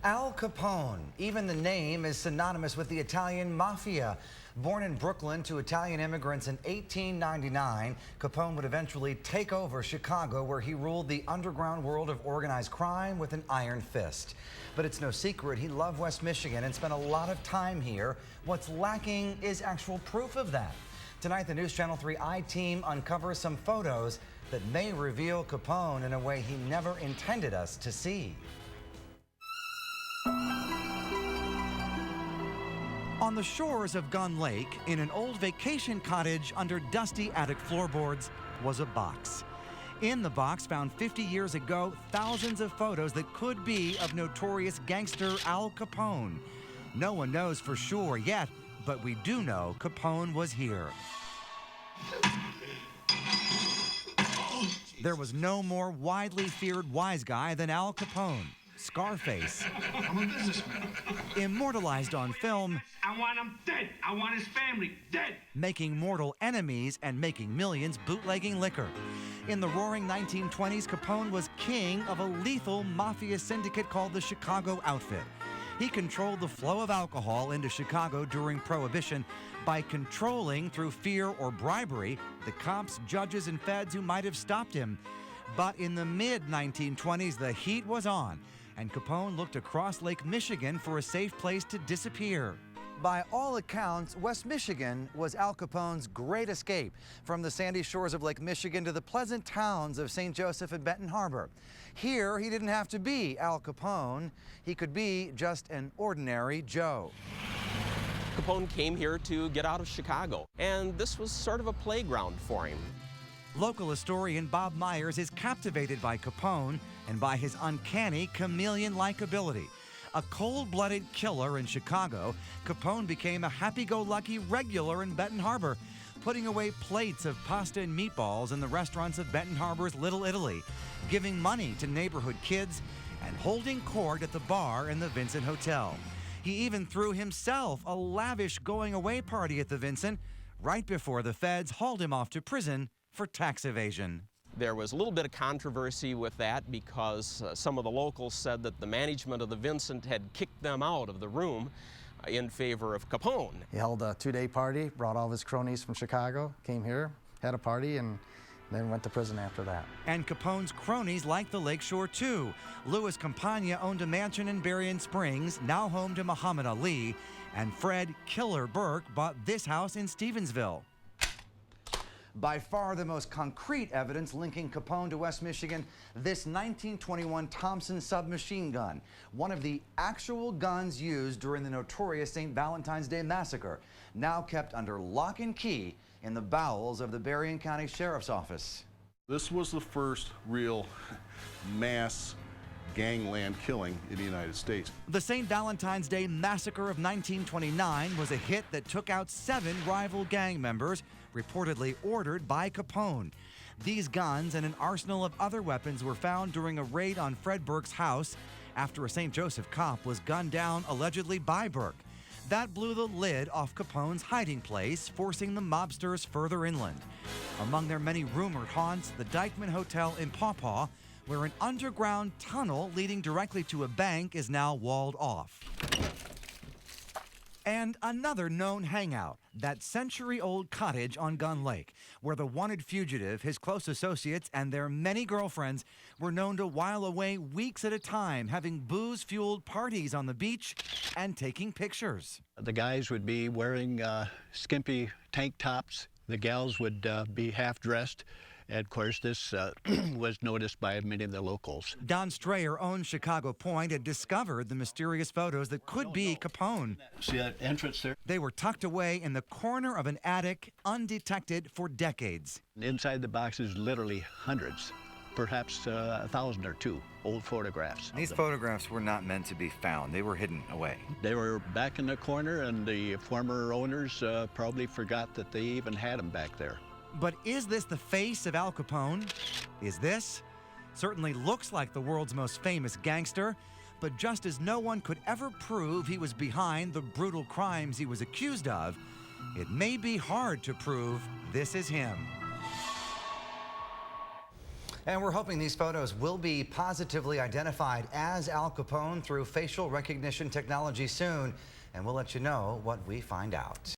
Al Capone. Even the name is synonymous with the Italian mafia. Born in Brooklyn to Italian immigrants in 1899, Capone would eventually take over Chicago, where he ruled the underground world of organized crime with an iron fist. But it's no secret he loved West Michigan and spent a lot of time here. What's lacking is actual proof of that. Tonight, the Newschannel 3 I-Team uncovers some photos that may reveal Capone in a way he never intended us to see. On the shores of Gun Lake, in an old vacation cottage under dusty attic floorboards, was a box. In the box, found 50 years ago, thousands of photos that could be of notorious gangster Al Capone. No one knows for sure yet, but we do know Capone was here. There was no more widely feared wise guy than Al Capone. Scarface. I'm a businessman. Immortalized on film. I want him dead. I want his family dead. Making mortal enemies and making millions bootlegging liquor. In the roaring 1920s, Capone was king of a lethal mafia syndicate called the Chicago Outfit. He controlled the flow of alcohol into Chicago during Prohibition by controlling, through fear or bribery, the cops, judges, and feds who might have stopped him. But in the mid-1920s, the heat was on, and Capone looked across Lake Michigan for a safe place to disappear. By all accounts, West Michigan was Al Capone's great escape, from the sandy shores of Lake Michigan to the pleasant towns of St. Joseph and Benton Harbor. Here, he didn't have to be Al Capone. He could be just an ordinary Joe. Capone came here to get out of Chicago, and this was sort of a playground for him. Local historian Bob Myers is captivated by Capone and by his uncanny chameleon-like ability. A cold-blooded killer in Chicago, Capone became a happy-go-lucky regular in Benton Harbor, putting away plates of pasta and meatballs in the restaurants of Benton Harbor's Little Italy, giving money to neighborhood kids, and holding court at the bar in the Vincent Hotel. He even threw himself a lavish going-away party at the Vincent right before the feds hauled him off to prison for tax evasion. There was a little bit of controversy with that because some of the locals said that the management of the Vincent had kicked them out of the room in favor of Capone. He held a two-day party, brought all of his cronies from Chicago, came here, had a party, and then went to prison after that. And Capone's cronies liked the lakeshore too. Louis Campagna owned a mansion in Berrien Springs, now home to Muhammad Ali, and Fred Killer Burke bought this house in Stevensville. By far the most concrete evidence linking Capone to West Michigan, this 1921 Thompson submachine gun, one of the actual guns used during the notorious St. Valentine's Day Massacre, now kept under lock and key in the bowels of the Berrien County Sheriff's Office. This was the first real mass gangland killing in the United States. The St. Valentine's Day Massacre of 1929 was a hit that took out 7 rival gang members, reportedly ordered by Capone. These guns and an arsenal of other weapons were found during a raid on Fred Burke's house after a St. Joseph cop was gunned down allegedly by Burke. That blew the lid off Capone's hiding place, forcing the mobsters further inland. Among their many rumored haunts, the Dyckman Hotel in Paw Paw, where an underground tunnel leading directly to a bank is now walled off. And another known hangout, that century-old cottage on Gun Lake, where the wanted fugitive, his close associates, and their many girlfriends were known to while away weeks at a time, having booze-fueled parties on the beach and taking pictures. The guys would be wearing skimpy tank tops. The gals would be half-dressed. And of course, this was noticed by many of the locals. Don Strayer owned Chicago Point and discovered the mysterious photos that could be Capone. See that entrance there? They were tucked away in the corner of an attic, undetected for decades. Inside the boxes, literally hundreds, perhaps 1,000 or 2 old photographs. These photographs were not meant to be found. They were hidden away. They were back in the corner, and the former owners probably forgot that they even had them back there. But is this the face of Al Capone? Is this? Certainly looks like the world's most famous gangster, but just as no one could ever prove he was behind the brutal crimes he was accused of, it may be hard to prove this is him. And we're hoping these photos will be positively identified as Al Capone through facial recognition technology soon. And we'll let you know what we find out.